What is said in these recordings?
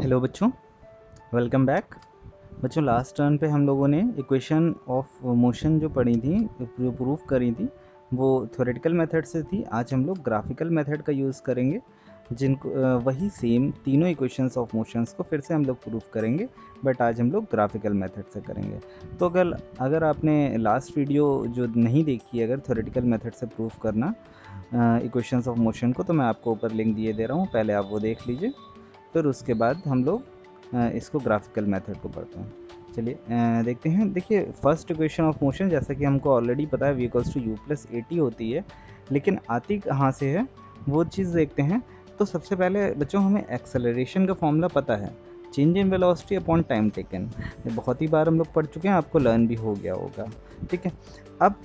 Hello बच्चों, welcome back. बच्चों last turn पे हम लोगों ने इक्वेशन ऑफ मोशन जो पढ़ी थी, जो प्रूफ करी थी, वो थ्योरेटिकल मेथड से थी। आज हम लोग ग्राफिकल मेथड का यूज़ करेंगे, जिनको वही सेम तीनों इक्वेशंस ऑफ मोशंस को फिर से हम लोग प्रूफ करेंगे, बट आज हम लोग ग्राफिकल मेथड से करेंगे। तो अगर आपने लास्ट वीडियो जो नहीं देखी, अगर थ्योरेटिकल मेथड से प्रूफ करना इक्वेशंस ऑफ मोशन को, तो मैं आपको ऊपर लिंक दिए दे रहा हूँ, पहले आप वो देख लीजिए, फिर उसके बाद हम लोग इसको ग्राफिकल मेथड को पढ़ते हैं। चलिए देखते हैं। देखिए, फर्स्ट इक्वेशन ऑफ मोशन जैसा कि हमको ऑलरेडी पता है, v = u + at होती है, लेकिन आती कहाँ से है वो चीज़ देखते हैं। तो सबसे पहले बच्चों हमें एक्सेलरेशन का फॉर्मूला पता है, change in velocity upon time taken. ये बहुत ही बार हम लोग पढ़ चुके हैं, आपको लर्न भी हो गया होगा, ठीक है। अब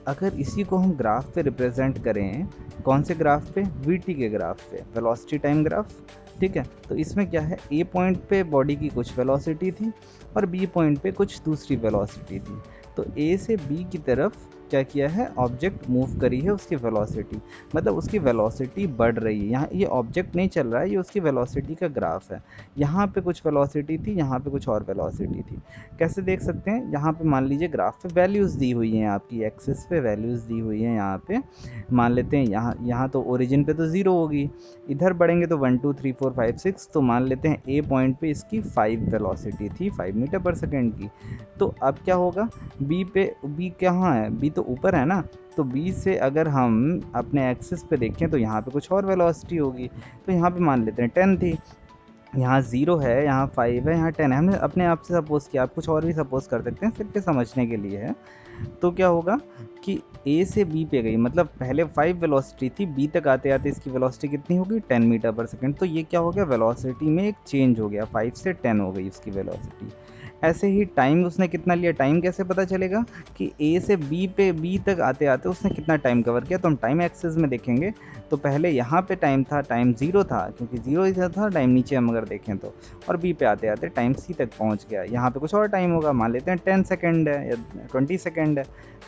अगर इसी को हम ग्राफ पे रिप्रेजेंट करें, कौन से ग्राफ पे? वीटी के ग्राफ पे, वेलोसिटी टाइम ग्राफ, ठीक है। तो इसमें क्या है, ए पॉइंट पे बॉडी की कुछ वेलोसिटी थी और बी पॉइंट पे कुछ दूसरी वेलोसिटी थी। तो ए से बी की तरफ क्या किया है, ऑब्जेक्ट मूव करी है उसकी वेलोसिटी, मतलब उसकी वेलोसिटी बढ़ रही है। यहाँ ये ऑब्जेक्ट नहीं चल रहा है, ये उसकी वेलोसिटी का ग्राफ है। यहाँ पे कुछ वेलोसिटी थी, यहाँ पे कुछ और वेलोसिटी थी। कैसे देख सकते हैं? यहाँ पे मान लीजिए ग्राफ पे वैल्यूज़ दी हुई हैं, आपकी एक्सिस पे वैल्यूज़ दी हुई हैं। यहाँ पे मान लेते हैं, यहाँ तो ओरिजिन पे तो 0 होगी, इधर बढ़ेंगे तो 1 2 3 4 5 6। तो मान लेते हैं ए पॉइंट पे इसकी 5 वेलोसिटी थी, 5 मीटर पर सेकेंड की। तो अब क्या होगा, बी कहाँ है? बी तो ऊपर है ना। तो बी से अगर हम अपने एक्सिस पे देखें तो यहाँ पे कुछ और वेलोसिटी होगी। तो यहाँ पे मान लेते हैं 10 थी, यहाँ 0 है, यहाँ 5 है, यहाँ 10 है। हमने अपने आप से सपोज किया, आप कुछ और भी सपोज कर सकते हैं, सिर्फ ये समझने के लिए है। तो क्या होगा कि ए से बी पे गई, मतलब पहले 5 वेलोसिटी थी, बी तक आते आते इसकी वेलोसिटी कितनी होगी, 10 मीटर पर सेकेंड। तो ये क्या हो गया, वेलोसिटी में एक चेंज हो गया, 5 से 10 हो गई उसकी वेलोसिटी। ऐसे ही टाइम उसने कितना लिया, टाइम कैसे पता चलेगा कि ए से बी तक आते आते उसने कितना टाइम कवर किया। तो हम टाइम एक्सिस में देखेंगे तो पहले यहाँ पे टाइम था, टाइम 0 था, क्योंकि 0 इधर था टाइम, नीचे हम अगर देखें तो, और बी पे आते आते टाइम सी तक पहुँच गया। यहाँ पे कुछ और टाइम होगा, मान लेते हैं 10 सेकेंड है या 20 सेकेंड है।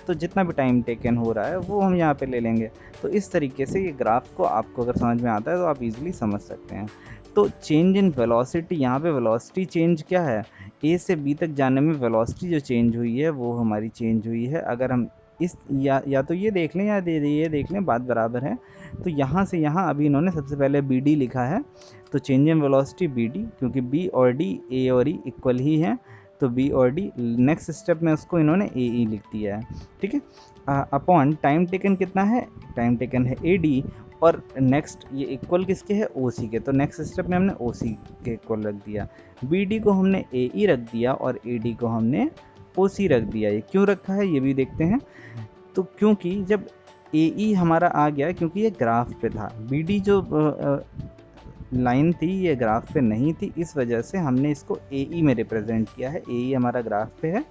तो जितना भी टाइम टेकन हो रहा है वो हम यहाँ पे ले लेंगे। तो इस तरीके से ये ग्राफ को आपको अगर समझ में आता है तो आप इजीली समझ सकते हैं। तो चेंज इन वेलोसिटी, यहाँ पे वेलोसिटी चेंज क्या है, ए से बी तक जाने में वेलोसिटी जो चेंज हुई है वो हमारी चेंज हुई है। अगर हम इस या तो ये देख लें या ये देख लें, बात बराबर है। तो यहाँ से यहाँ अभी इन्होंने सबसे पहले बी डी लिखा है, तो change in velocity B D, क्योंकि बी और डी, ए और ई इक्वल ही हैं, तो बी और डी। नेक्स्ट स्टेप में उसको इन्होंने ए ई लिख दिया है, ठीक है। अपॉन टाइम टेकन कितना है, टाइम टेकन है ए डी, और नेक्स्ट ये इक्वल किसके है, ओ सी के। तो नेक्स्ट स्टेप में हमने ओ सी के इक्वल रख दिया, बी डी को हमने ए ई रख दिया और ए डी को हमने ओ सी रख दिया। ये क्यों रखा है ये भी देखते हैं। तो क्योंकि जब ए ई हमारा आ गया, क्योंकि ये ग्राफ पे था, बी डी जो लाइन थी ये ग्राफ पे नहीं थी, इस वजह से हमने इसको ए ई में रिप्रेजेंट किया है। ए ई हमारा ग्राफ पे है।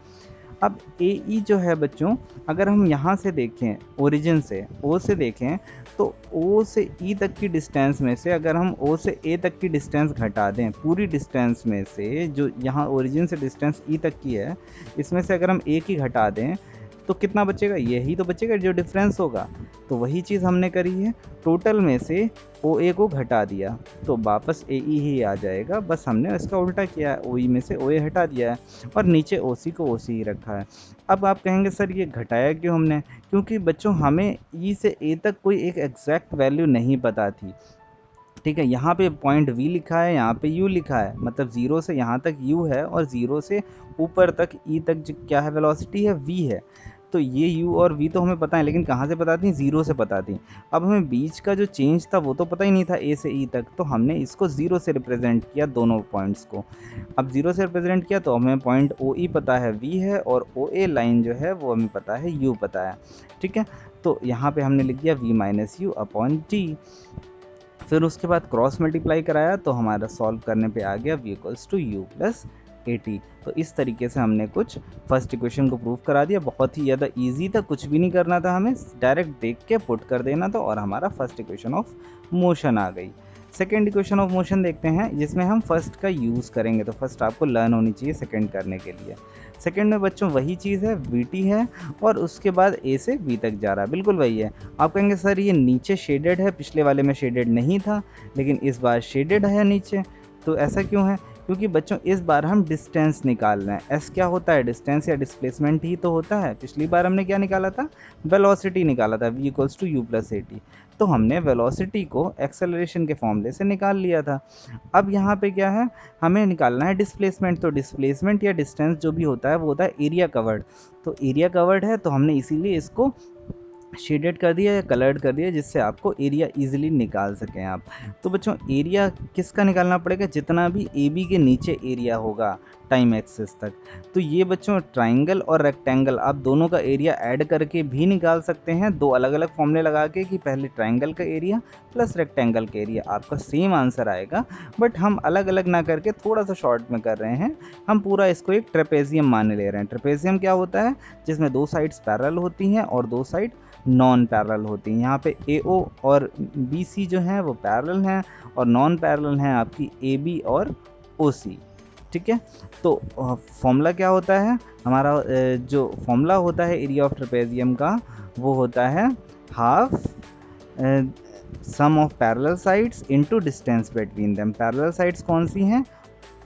अब ए ई जो है बच्चों, अगर हम यहाँ से देखें, ओरिजिन से ओ से देखें, तो ओ से ई तक की डिस्टेंस में से अगर हम ओ से ए तक की डिस्टेंस घटा दें, पूरी डिस्टेंस में से जो यहाँ ओरिजिन से डिस्टेंस ई तक की है, इसमें से अगर हम ए की घटा दें तो कितना बचेगा, यही तो बचेगा जो डिफरेंस होगा। तो वही चीज़ हमने करी है, टोटल में से ओ ए को घटा दिया तो वापस ए ई ही आ जाएगा। बस हमने इसका उल्टा किया है, ओ ई में से ओ ए हटा दिया है और नीचे ओ सी को ओ सी ही रखा है। अब आप कहेंगे सर ये घटाया क्यों हमने? क्योंकि बच्चों हमें ई से ए तक कोई एक एग्जैक्ट वैल्यू नहीं पता थी, ठीक है। यहाँ पे पॉइंट वी लिखा है, यहाँ पे यू लिखा है, मतलब 0 से यहाँ तक यू है और 0 से ऊपर तक ई तक जो क्या है वेलोसिटी है, वी है। तो ये u और v तो हमें पता है, लेकिन कहाँ से पता थी, 0 से पता थी। अब हमें बीच का जो चेंज था वो तो पता ही नहीं था, a से e तक, तो हमने इसको 0 से रिप्रेजेंट किया दोनों पॉइंट्स को। अब 0 से रिप्रेजेंट किया तो हमें पॉइंट o e पता है, v है, और o a लाइन जो है वो हमें पता है, u पता है, ठीक है। तो यहाँ पे हमने लिख दिया v - u अपॉन t। फिर उसके बाद क्रॉस मल्टीप्लाई कराया तो हमारा सॉल्व करने पे आ गया v = u + at। तो इस तरीके से हमने कुछ फर्स्ट इक्वेशन को प्रूव करा दिया। बहुत ही ज़्यादा इजी था, कुछ भी नहीं करना था, हमें डायरेक्ट देख के पुट कर देना था और हमारा फर्स्ट इक्वेशन ऑफ मोशन आ गई। सेकेंड इक्वेशन ऑफ मोशन देखते हैं, जिसमें हम फर्स्ट का यूज़ करेंगे। तो फर्स्ट आपको लर्न होनी चाहिए सेकेंड करने के लिए। सेकेंड में बच्चों वही चीज़ है, वी टी है और उसके बाद ए से बी तक जा रहा है, बिल्कुल वही है। आप कहेंगे सर ये नीचे शेडेड है, पिछले वाले में शेडेड नहीं था लेकिन इस बार शेडेड है नीचे, तो ऐसा क्यों है? क्योंकि बच्चों इस बार हम डिस्टेंस निकाल रहे हैं। एस क्या होता है, डिस्टेंस या डिस्प्लेसमेंट ही तो होता है। पिछली बार हमने क्या निकाला था, वेलोसिटी निकाला था, v equals to u plus a t. तो हमने वेलोसिटी को एक्सेलरेशन के फॉर्मूले से निकाल लिया था। अब यहाँ पे क्या है, हमें निकालना है डिस्प्लेसमेंट। तो डिस्प्लेसमेंट या डिस्टेंस जो भी होता है वो होता है एरिया कवर्ड। तो एरिया कवर्ड है तो हमने इसीलिए इसको शेडेड कर दिया या कलर्ड कर दिया, जिससे आपको एरिया इजीली निकाल सकें आप। तो बच्चों एरिया किसका निकालना पड़ेगा, जितना भी ए बी के नीचे एरिया होगा टाइम एक्सिस तक। तो ये बच्चों ट्राइंगल और रेक्टेंगल आप दोनों का एरिया ऐड करके भी निकाल सकते हैं, दो अलग अलग फॉर्मूले लगा के, कि पहले ट्राइंगल का एरिया प्लस रेक्टेंगल का एरिया, आपका सेम आंसर आएगा। बट हम अलग अलग ना करके थोड़ा सा शॉर्ट में कर रहे हैं, हम पूरा इसको एक ट्रेपेजियम मान ले रहे हैं। ट्रेपेजियम क्या होता है, जिसमें दो साइड्स पैरेलल होती हैं और दो साइड नॉन पैरेलल होती हैं। यहाँ पे AO और BC जो हैं वो पैरेलल हैं, और नॉन पैरेलल हैं आपकी AB और OC। ठीक है, तो फॉर्मूला क्या होता है हमारा, जो फॉर्मूला होता है एरिया ऑफ ट्रेपेजियम का, वो होता है half sum of parallel sides into distance between them. Parallel sides कौन सी हैं,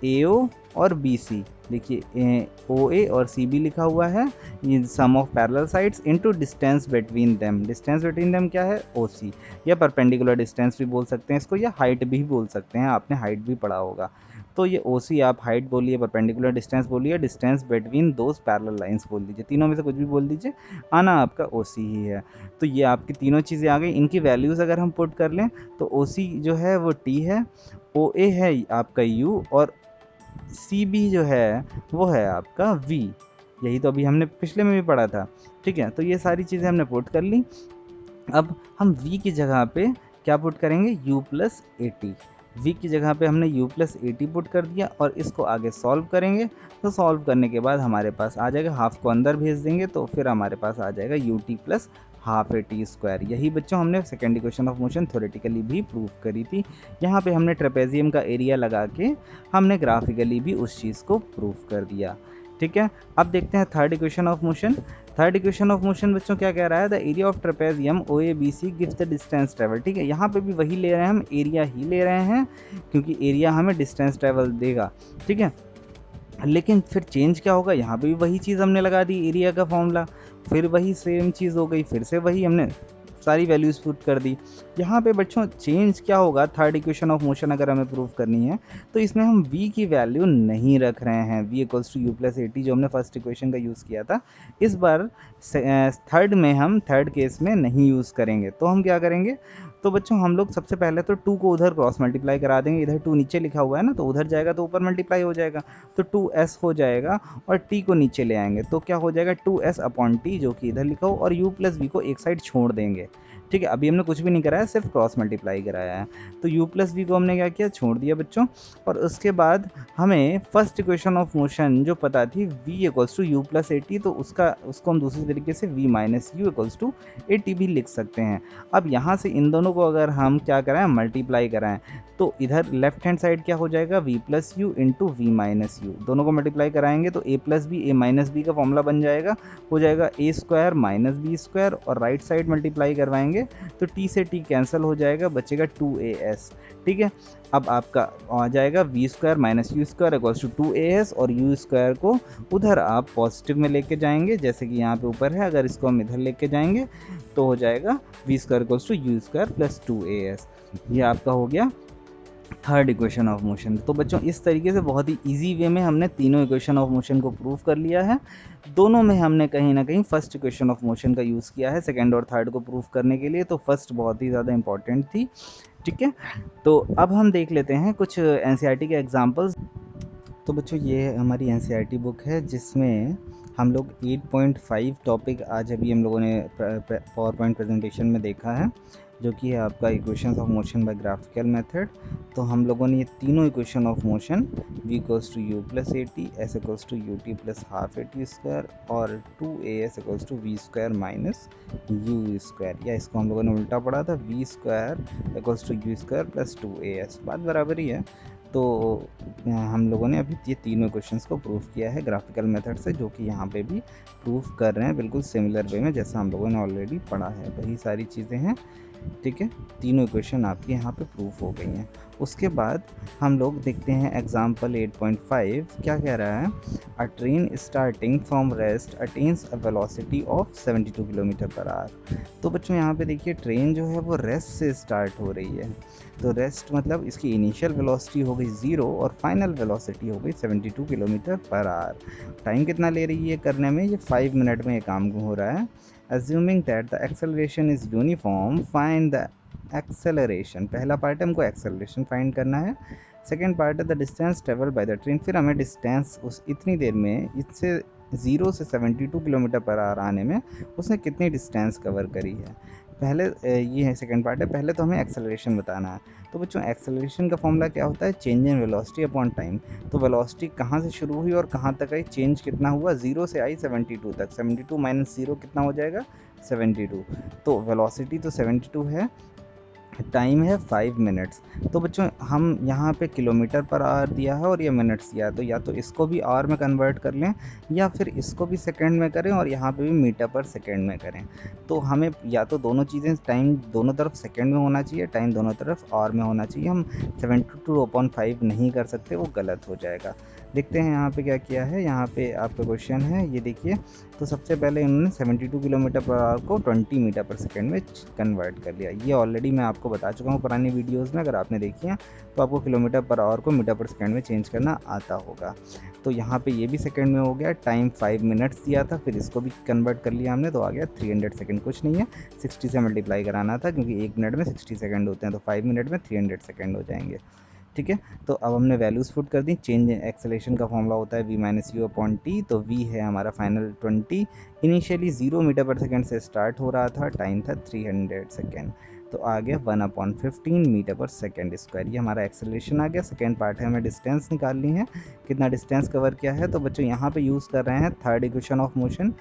AO और BC। देखिए OA और CB लिखा हुआ है, ये sum of parallel sides into distance between them. Distance between them क्या है, OC, या परपेंडिकुलर डिस्टेंस भी बोल सकते हैं इसको, या हाइट भी बोल सकते हैं, आपने हाइट भी पढ़ा होगा। तो ये OC आप हाइट बोलिए, परपेंडिकुलर डिस्टेंस बोलिए, distance between those parallel lines बोल दीजिए, तीनों में से कुछ भी बोल दीजिए, आना आपका OC ही है। तो ये आपकी तीनों चीज़ें आ गई। इनकी वैल्यूज़ अगर हम पुट कर लें तो OC जो है वो T है, OA है आपका U, और CB जो है वो है आपका V। यही तो अभी हमने पिछले में भी पढ़ा था। ठीक है, तो ये सारी चीज़ें हमने पुट कर ली। अब हम V की जगह पे क्या पुट करेंगे, U प्लस AT। V की जगह पे हमने U प्लस AT पुट कर दिया, और इसको आगे सॉल्व करेंगे। तो सॉल्व करने के बाद हमारे पास आ जाएगा, हाफ को अंदर भेज देंगे तो फिर हमारे पास आ जाएगा UT plus half AT square. यही बच्चों हमने second equation of motion theoretically भी प्रूव करी थी। यहाँ पे हमने ट्रेपेजियम का एरिया लगा के हमने ग्राफिकली भी उस चीज़ को प्रूव कर दिया। ठीक है, अब देखते हैं third equation of motion. Third equation of motion बच्चों क्या कह रहा है, the area of trapezium OABC gives the distance travel. ठीक है, यहाँ पे भी वही ले रहे हैं, हम एरिया ही ले रहे हैं, क्योंकि एरिया हमें डिस्टेंस ट्रेवल देगा। ठीक है, लेकिन फिर चेंज क्या होगा, यहाँ पे भी वही चीज़ हमने लगा दी, एरिया का फॉर्मूला, फिर वही सेम चीज़ हो गई, फिर से वही हमने सारी वैल्यूज पुट कर दी। यहाँ पे बच्चों चेंज क्या होगा, थर्ड इक्वेशन ऑफ मोशन अगर हमें प्रूव करनी है तो इसमें हम v की वैल्यू नहीं रख रहे हैं, v equals to u plus AT जो हमने फर्स्ट इक्वेशन का यूज़ किया था। इस बार थर्ड में हम थर्ड केस में नहीं यूज़ करेंगे। तो हम क्या करेंगे, तो बच्चों हम लोग सबसे पहले तो 2 को उधर क्रॉस मल्टीप्लाई करा देंगे, इधर 2 नीचे लिखा हुआ है ना, तो उधर जाएगा तो ऊपर मल्टीप्लाई हो जाएगा, तो 2s हो जाएगा, और t को नीचे ले आएंगे तो क्या हो जाएगा 2s अपॉन t, जो कि इधर लिखा हो, और u प्लस v को एक साइड छोड़ देंगे। ठीक है, अभी हमने कुछ भी नहीं कराया, सिर्फ क्रॉस मल्टीप्लाई कराया है। तो u प्लस वी को हमने क्या किया, छोड़ दिया बच्चों। और उसके बाद हमें फर्स्ट इक्वेशन ऑफ मोशन जो पता थी v equals to u plus AT, तो उसको हम दूसरी तरीके से v minus u equals to AT भी लिख सकते हैं। अब यहाँ से इन दोनों को अगर हम क्या कराएं, मल्टीप्लाई कराएं, तो इधर लेफ्ट हैंड साइड क्या हो जाएगा, v plus u into v minus u. दोनों को मल्टीप्लाई कराएंगे तो a plus b a minus b का फॉर्मूला बन जाएगा, हो जाएगा a square minus b square, और राइट साइड मल्टीप्लाई करवाएंगे तो t से t कैंसिल हो जाएगा, बचेगा 2as। ठीक है, अब आपका आ जाएगा v square minus u square equals to 2as, और u स्क्वायर को उधर आप पॉजिटिव में लेके जाएंगे, जैसे कि यहाँ पे ऊपर है, अगर इसको हम इधर लेके जाएंगे तो हो जाएगा v square equals to u square plus 2as। ये आपका हो गया थर्ड इक्वेशन ऑफ मोशन। तो बच्चों इस तरीके से बहुत ही इजी वे में हमने तीनों इक्वेशन ऑफ मोशन को प्रूव कर लिया है। दोनों में हमने कहीं ना कहीं फर्स्ट इक्वेशन ऑफ मोशन का यूज़ किया है सेकंड और थर्ड को प्रूव करने के लिए, तो फर्स्ट बहुत ही ज़्यादा इंपॉर्टेंट थी। ठीक है, तो अब हम देख लेते हैं कुछ NCERT के एग्जाम्पल्स। तो बच्चों ये हमारी NCERT बुक है, जिसमें हम लोग 8.5 टॉपिक आज अभी हम लोगों ने पावर पॉइंट प्रेजेंटेशन में देखा है, जो कि है आपका equations of motion by graphical method. तो हम लोगों ने ये तीनों equation of motion v equals to u plus AT, s equals to UT plus half AT square, और 2as equals to v square minus u square, या इसको हम लोगों ने उल्टा पढ़ा था, v square equals to u square plus 2as, बात बराबर ही है। तो हम लोगों ने अभी ये तीनों क्वेश्चंस को प्रूव किया है ग्राफिकल मेथड से, जो कि यहाँ पे भी प्रूव कर रहे हैं बिल्कुल सिमिलर वे में जैसा हम लोगों ने ऑलरेडी पढ़ा है, वही सारी चीज़ें हैं। ठीक है, तीनों इक्वेशन आपकी यहाँ पे प्रूफ हो गई हैं। उसके बाद हम लोग देखते हैं एग्जाम्पल 8.5 क्या कह रहा है। अ train starting from rest attains a velocity of 72 kilometre per our. तो बच्चों यहाँ पे देखिए ट्रेन जो है वो रेस्ट से स्टार्ट हो रही है, तो रेस्ट मतलब इसकी इनिशियल वेलोसिटी हो गई 0 और फाइनल वेलोसिटी हो गई 72 किलोमीटर पर आवर। टाइम कितना ले रही है करने में, ये 5 मिनट में ये काम हो रहा है। assuming that the acceleration is uniform, find the acceleration। पहला पार्ट है हमको acceleration फाइंड करना है। सेकेंड पार्ट है the distance travel by the train, फिर हमें डिस्टेंस उस इतनी देर में इससे 0 से 72 किलोमीटर पर आवर आने में उसने कितनी डिस्टेंस कवर करी है। पहले ये है सेकेंड पार्ट है, पहले तो हमें एक्सेलरेशन बताना है। तो बच्चों एक्सेलरेशन का फॉर्मूला क्या होता है, change in velocity upon time. तो वेलोसिटी कहाँ से शुरू हुई और कहाँ तक आई, चेंज कितना हुआ, 0 से आई 72 तक, 72 माइनस 0 कितना हो जाएगा 72। तो वेलोसिटी तो 72 है, टाइम है 5 मिनट्स। तो बच्चों हम यहाँ पे किलोमीटर पर आवर दिया है और ये मिनट्स दिया है, तो या तो इसको भी आवर में कन्वर्ट कर लें या फिर इसको भी सेकंड में करें और यहाँ पे भी मीटर पर सेकंड में करें। तो हमें या तो दोनों चीज़ें, टाइम दोनों तरफ सेकंड में होना चाहिए, टाइम दोनों तरफ आवर में होना चाहिए। हम 72/5 नहीं कर सकते, वो गलत हो जाएगा। देखते हैं यहाँ पे क्या किया है। यहाँ पे आपका क्वेश्चन है, ये देखिए। तो सबसे पहले इन्होंने 72 किलोमीटर पर आवर को 20 मीटर पर सेकेंड में कन्वर्ट कर लिया। ये ऑलरेडी मैं आपको बता चुका हूँ पुरानी वीडियोस में, अगर आपने देखी हैं तो आपको किलोमीटर पर आवर को मीटर पर सेकेंड में चेंज करना आता होगा। तो यहाँ पे ये भी सेकेंड में हो गया। टाइम 5 मिनट्स दिया था, फिर इसको भी कन्वर्ट कर लिया हमने, तो आ गया 300 सेकेंड। कुछ नहीं है, 60 से मल्टीप्लाई कराना था क्योंकि 1 मिनट में 60 सेकेंड होते हैं, तो 5 मिनट में 300 सेकेंड हो जाएंगे। ठीक है, तो अब हमने वैल्यूज़ पुट कर दी। चेंज एक्सेलेरेशन का फॉर्मूला होता है v minus you upon T, तो v है हमारा final 20। Initially 0 metre per second से स्टार्ट हो रहा था, टाइम था 300 सेकेंड, तो आ गया 1/15 मीटर पर सेकेंड स्क्वायर। ये हमारा एक्सेलरेशन आ गया। सेकेंड पार्ट है, हमें डिस्टेंस निकालनी है, कितना डिस्टेंस कवर किया है। तो बच्चों यहाँ पे यूज़ कर रहे हैं थर्ड इक्वेशन ऑफ मोशन।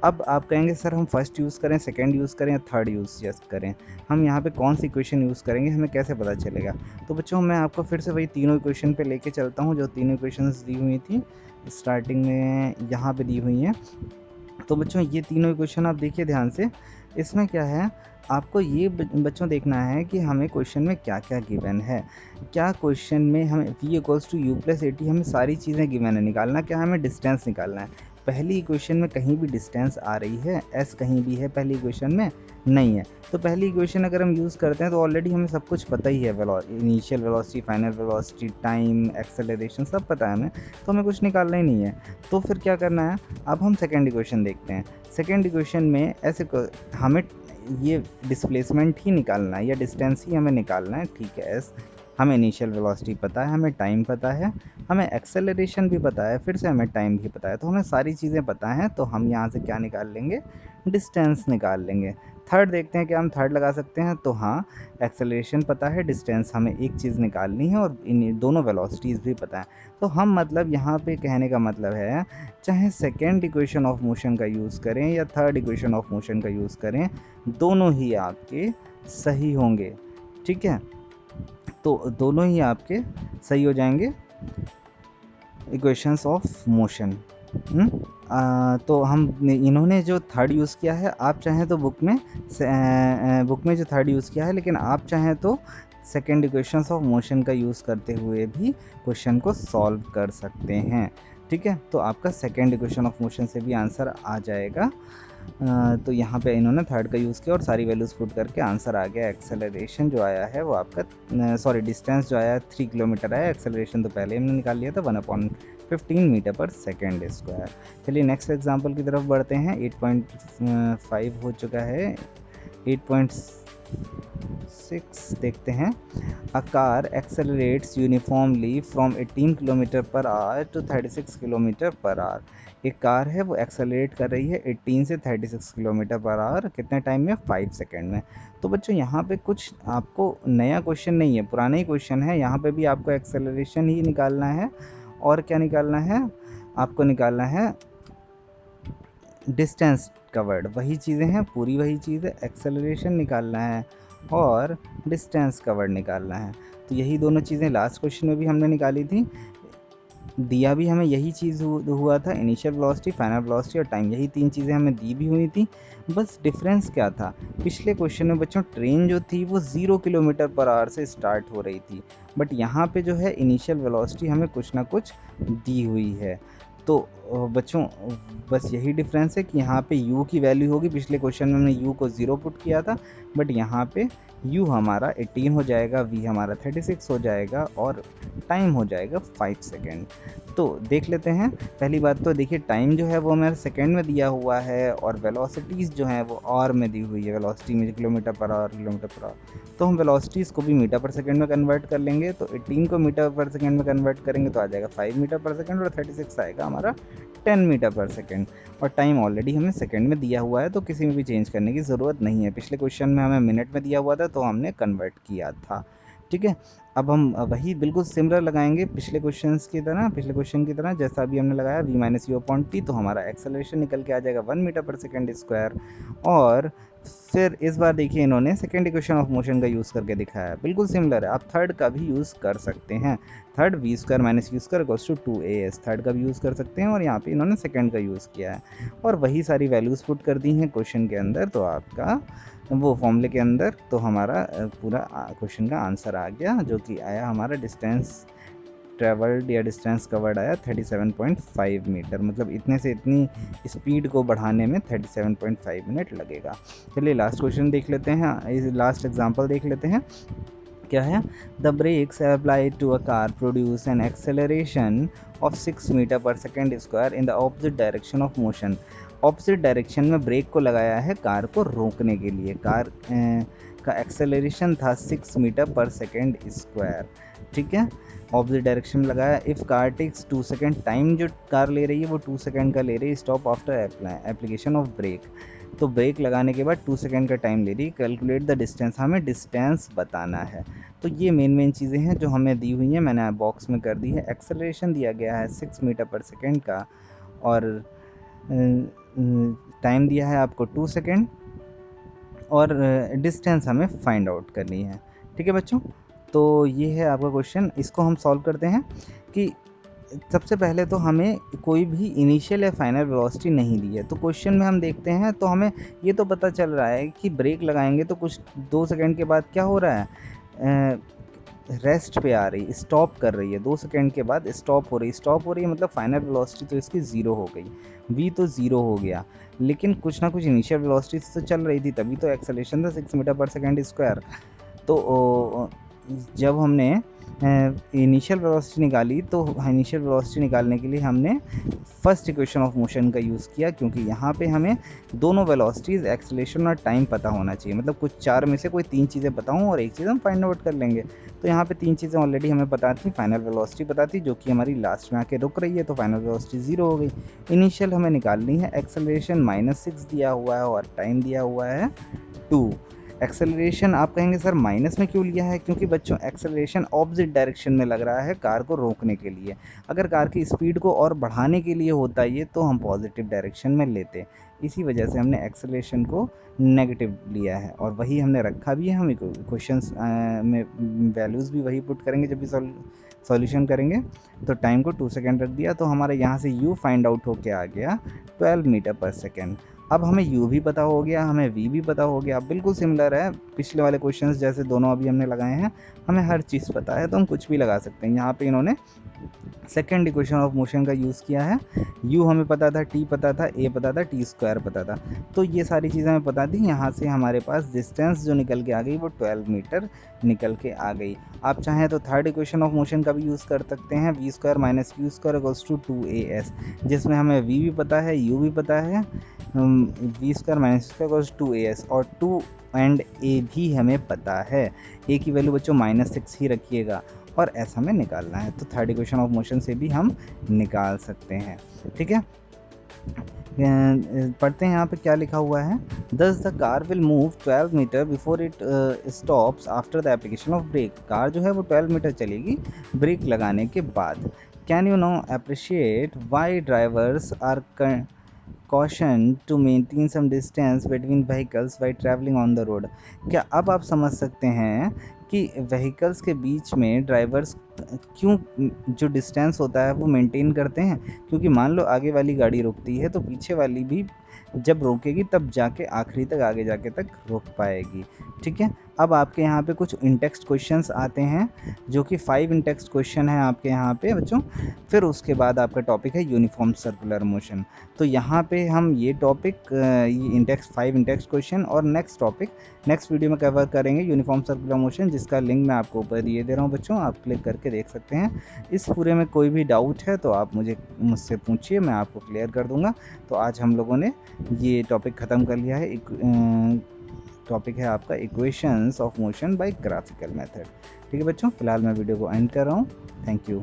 अब आप कहेंगे सर हम फर्स्ट यूज़ करें, सेकंड यूज़ करें या थर्ड यूज़ करें, हम यहाँ पे कौन सी इक्वेशन यूज़ करेंगे, हमें कैसे पता चलेगा। तो बच्चों मैं आपको फिर से वही तीनों इक्वेशन पे लेके चलता हूँ जो तीनों इक्वेशंस दी हुई थी स्टार्टिंग में, यहाँ पे दी हुई हैं। तो बच्चों ये तीनों इक्वेशन आप देखिए ध्यान से। इसमें क्या है, आपको ये बच्चों देखना है कि हमें क्वेश्चन में क्या क्या गिवन है। क्या क्वेश्चन में हमें v equals to u plus 80, हमें सारी चीज़ें गिवन है, निकालना क्या, हमें डिस्टेंस निकालना है। पहली इक्वेशन में कहीं भी डिस्टेंस आ रही है, s कहीं भी है पहली इक्वेशन में नहीं है। तो पहली इक्वेशन अगर हम यूज़ करते हैं तो ऑलरेडी हमें सब कुछ पता ही है, initial velocity, final velocity, time, acceleration सब पता है हमें, तो हमें कुछ निकालना ही नहीं है। तो फिर क्या करना है, अब हम सेकेंड इक्वेशन देखते हैं। सेकेंड इक्वेशन में ऐसे हमें ये डिस्प्लेसमेंट ही निकालना है या डिस्टेंस ही हमें निकालना है। ठीक है, एस हमें इनिशियल वेलोसिटी पता है, हमें टाइम पता है, हमें एक्सेलरेशन भी पता है, फिर से हमें टाइम भी पता है, तो हमें सारी चीज़ें पता हैं। तो हम यहाँ से क्या निकाल लेंगे, डिस्टेंस निकाल लेंगे। थर्ड देखते हैं क्या हम थर्ड लगा सकते हैं। तो हाँ, एक्सेलरेशन पता है, डिस्टेंस हमें एक चीज़ निकालनी है और इन दोनों वेलोसिटीज़ भी पता है। तो हम मतलब यहाँ पे कहने का मतलब है, चाहे सेकेंड इक्वेशन ऑफ मोशन का यूज़ करें या थर्ड इक्वेशन ऑफ मोशन का यूज़ करें, दोनों ही आपके सही होंगे। ठीक है, तो दोनों ही आपके सही हो जाएंगे इक्वेशंस ऑफ मोशन। तो हम इन्होंने जो थर्ड यूज़ किया है, आप चाहें तो बुक में जो थर्ड यूज़ किया है, लेकिन आप चाहें तो सेकेंड इक्वेशंस ऑफ मोशन का यूज़ करते हुए भी क्वेश्चन को सॉल्व कर सकते हैं। ठीक है, तो आपका सेकेंड इक्वेशन ऑफ मोशन से भी आंसर आ जाएगा। तो यहाँ पे इन्होंने थर्ड का यूज़ किया और सारी वैल्यूज़ पुट करके आंसर आ गया। एक्सेलरेशन जो आया है वो आपका सॉरी डिस्टेंस जो आया 3 किलोमीटर आया, एक्सेलरेशन तो पहले हमने निकाल लिया था 1/15 मीटर पर सेकेंड स्क्वायर। चलिए नेक्स्ट एग्जांपल की तरफ बढ़ते हैं। 8.5 हो चुका है, 8.6 देखते हैं। A car accelerates uniformly from 18 kilometre per hour to 36 kilometre per hour. एक कार है वो एक्सेलरेट कर रही है 18 से 36 किलोमीटर पर आवर, कितने टाइम में, 5 सेकेंड में। तो बच्चों यहाँ पे कुछ आपको नया क्वेश्चन नहीं है, पुराना ही क्वेश्चन है। यहाँ पे भी आपको एक्सेलरेशन ही निकालना है और क्या निकालना है, आपको निकालना है डिस्टेंस कवर्ड, वही चीज़ें हैं, पूरी वही चीज़ है। एक्सेलरेशन निकालना है और डिस्टेंस कवर्ड निकालना है। तो यही दोनों चीज़ें लास्ट क्वेश्चन में भी हमने निकाली थी। दिया भी हमें यही चीज़ हुआ था, इनिशियल वेलोसिटी, फाइनल वेलोसिटी और टाइम, यही 3 चीज़ें हमें दी भी हुई थी। बस डिफरेंस क्या था, पिछले क्वेश्चन में बच्चों ट्रेन जो थी वो 0 किलोमीटर पर आवर से स्टार्ट हो रही थी, बट यहाँ पे जो है इनिशियल वेलोसिटी हमें कुछ ना कुछ दी हुई है। तो बच्चों बस यही डिफरेंस है कि यहाँ पे u की वैल्यू होगी, पिछले क्वेश्चन में हमने u को 0 पुट किया था, बट यहाँ पे u हमारा 18 हो जाएगा, v हमारा 36 हो जाएगा और टाइम हो जाएगा 5 सेकेंड। तो देख लेते हैं। पहली बात तो देखिए टाइम जो है वो हमारे सेकेंड में दिया हुआ है और वेलोसिटीज़ जो हैं वो आवर में दी हुई है, वेलोसिटी में किलोमीटर पर आवर, तो हम वेलोसिटीज़ को भी मीटर पर सेकेंड में कन्वर्ट कर लेंगे। तो 18 को मीटर पर सेकेंड में कन्वर्ट करेंगे तो आ जाएगा 5 मीटर पर सेकेंड और 36 आएगा हमारा 10 मीटर पर सेकेंड। और टाइम ऑलरेडी हमें सेकेंड में दिया हुआ है तो किसी में भी चेंज करने की ज़रूरत नहीं है। पिछले क्वेश्चन में हमें मिनट में दिया हुआ था तो हमने कन्वर्ट किया था। ठीक है, अब हम वही बिल्कुल सिमिलर लगाएंगे पिछले क्वेश्चन की तरह जैसा अभी हमने लगाया v minus you upon T, तो हमारा एक्सेलरेशन निकल के आ जाएगा 1 मीटर पर सेकेंड स्क्वायर। और फिर इस बार देखिए इन्होंने सेकेंड इक्वेशन ऑफ मोशन का यूज़ करके दिखाया है, बिल्कुल सिमिलर है। आप थर्ड का भी यूज़ कर सकते हैं, third v square minus u square equals to 2as, third का भी यूज़ कर सकते हैं और यहाँ पे इन्होंने सेकेंड का यूज़ किया है और वही सारी वैल्यूज़ पुट कर दी हैं क्वेश्चन के अंदर, तो आपका वो फॉर्मूले के अंदर, तो हमारा पूरा क्वेश्चन का आंसर आ गया, जो कि आया हमारा डिस्टेंस ट्रेवल्ड या डिस्टेंस कवर्ड आया 37.5 मीटर, मतलब इतने से इतनी स्पीड को बढ़ाने में 37.5 मिनट लगेगा। चलिए लास्ट क्वेश्चन देख लेते हैं, लास्ट एग्जांपल देख लेते हैं। क्या है, the brakes applied to a car produce an acceleration of 6 metre per second square in the opposite direction of motion. Opposite direction में ब्रेक को लगाया है कार को रोकने के लिए, कार का एक्सेलरेशन था 6 मीटर पर सेकेंड स्क्वायर। ठीक है, ऑपोजिट डायरेक्शन में लगाया। If car takes 2 second, time जो कार ले रही है वो 2 सेकेंड का ले रही है, stop after application of brake, तो ब्रेक लगाने के बाद 2 सेकेंड का टाइम ले रही है। कैलकुलेट द डिस्टेंस, हमें डिस्टेंस बताना है। तो ये मेन चीज़ें हैं जो हमें दी हुई हैं, मैंने बॉक्स में कर दी है। एक्सेलरेशन दिया गया है 6 मीटर पर सेकेंड का और टाइम दिया है आपको 2 सेकेंड और डिस्टेंस हमें फाइंड आउट करनी है। ठीक है बच्चों, तो ये है आपका क्वेश्चन। इसको हम सॉल्व करते हैं कि सबसे पहले तो हमें कोई भी इनिशियल या फाइनल वेलोसिटी नहीं दी है, तो क्वेश्चन में हम देखते हैं तो हमें ये तो पता चल रहा है कि ब्रेक लगाएंगे तो कुछ 2 सेकेंड के बाद क्या हो रहा है, रेस्ट पे आ रही, स्टॉप कर रही है, 2 सेकेंड के बाद स्टॉप हो रही है, मतलब फाइनल वेलोसिटी तो इसकी 0 हो गई, v तो 0 हो गया, लेकिन कुछ ना कुछ इनिशियल वेलोसिटी तो चल रही थी, तभी तो एक्सेलरेशन था 6 मीटर पर सेकेंड स्क्वायर। तो जब हमने इनिशियल वेलोसिटी निकाली, तो इनिशियल वेलोसिटी निकालने के लिए हमने फर्स्ट इक्वेशन ऑफ मोशन का यूज़ किया, क्योंकि यहाँ पे हमें दोनों वेलोसिटीज़ एक्सेलरेशन और टाइम पता होना चाहिए, मतलब कुछ 4 में से कोई 3 चीज़ें बताऊँ और एक चीज़ हम फाइंड आउट कर लेंगे। तो यहाँ पे 3 चीज़ें ऑलरेडी हमें पता थी, फाइनल वेलोसिटी पता थी जो कि हमारी लास्ट में आके रुक रही है, तो फाइनल वेलोसिटी 0 हो गई। इनिशियल हमें निकालनी है, एक्सेलरेशन -6 दिया हुआ है और टाइम दिया हुआ है 2। एक्सेलरेशन आप कहेंगे सर माइनस में क्यों लिया है, क्योंकि बच्चों एक्सेलरेशन ऑपोजिट डायरेक्शन में लग रहा है कार को रोकने के लिए। अगर कार की स्पीड को और बढ़ाने के लिए होता ये तो हम पॉजिटिव डायरेक्शन में लेते, इसी वजह से हमने एक्सेलरेशन को नेगेटिव लिया है और वही हमने रखा भी है। हम क्वेश्चंस में वैल्यूज़ भी वही पुट करेंगे जब भी सॉल्यूशन करेंगे। तो टाइम को 2 सेकेंड रख दिया, तो हमारे यहाँ से u फाइंड आउट होके आ गया 12 मीटर पर सेकेंड। अब हमें u भी पता हो गया, हमें v भी पता हो गया, बिल्कुल सिमिलर है पिछले वाले क्वेश्चंस जैसे दोनों अभी हमने लगाए हैं। हमें हर चीज़ पता है तो हम कुछ भी लगा सकते हैं। यहाँ पे इन्होंने सेकेंड इक्वेशन ऑफ मोशन का यूज़ किया है, u हमें पता था, t पता था, a पता था, t स्क्वायर पता था, तो ये सारी चीज़ें हमें पता थी। यहाँ से हमारे पास डिस्टेंस जो निकल के आ गई वो 12 मीटर निकल के आ गई। आप चाहें तो थर्ड इक्वेशन ऑफ मोशन का भी यूज़ कर सकते हैं, v square minus u square equals to 2as, जिसमें हमें v भी पता है, u भी पता है, v square minus square equals 2as और 2 एंड a भी हमें पता है। a की वैल्यू बच्चों -6 ही रखिएगा और ऐसा हमें निकालना है, तो थर्ड इक्वेशन ऑफ मोशन से भी हम निकाल सकते हैं। ठीक है, पढ़ते हैं यहाँ पे क्या लिखा हुआ है। Thus the car will move 12 metre before it stops after the application of brake. Car जो है वो 12 मीटर चलेगी ब्रेक लगाने के बाद। Can you no appreciate why drivers are caution to maintain some distance between vehicles while traveling on the road। क्या अब आप समझ सकते हैं कि व्हीकल्स के बीच में ड्राइवर्स क्यों जो डिस्टेंस होता है वो मेंटेन करते हैं, क्योंकि मान लो आगे वाली गाड़ी रुकती है तो पीछे वाली भी जब रोकेगी तब जाके आखिरी तक आगे जाके तक रोक पाएगी। ठीक है, अब आपके यहाँ पे कुछ इंटेक्स्ट क्वेश्चंस आते हैं जो कि 5 इंटेक्स्ट क्वेश्चन है आपके यहाँ पे बच्चों। फिर उसके बाद आपका टॉपिक है यूनिफॉर्म सर्कुलर मोशन। तो यहाँ पे हम ये टॉपिक ये इंटेक्स्ट 5 इंटेक्स्ट क्वेश्चन और नेक्स्ट टॉपिक नेक्स्ट वीडियो में कवर करेंगे यूनिफॉर्म सर्कुलर मोशन, जिसका लिंक मैं आपको ऊपर दिए दे रहा हूँ बच्चों, आप क्लिक करके देख सकते हैं। इस पूरे में कोई भी डाउट है तो आप मुझसे पूछिए, मैं आपको क्लियर कर दूंगा। तो आज हम लोगों ने ये टॉपिक ख़त्म कर लिया है। टॉपिक है आपका equations of motion by graphical method. ठीक है बच्चों, फिलहाल मैं वीडियो को एंड कर रहा हूँ। Thank you.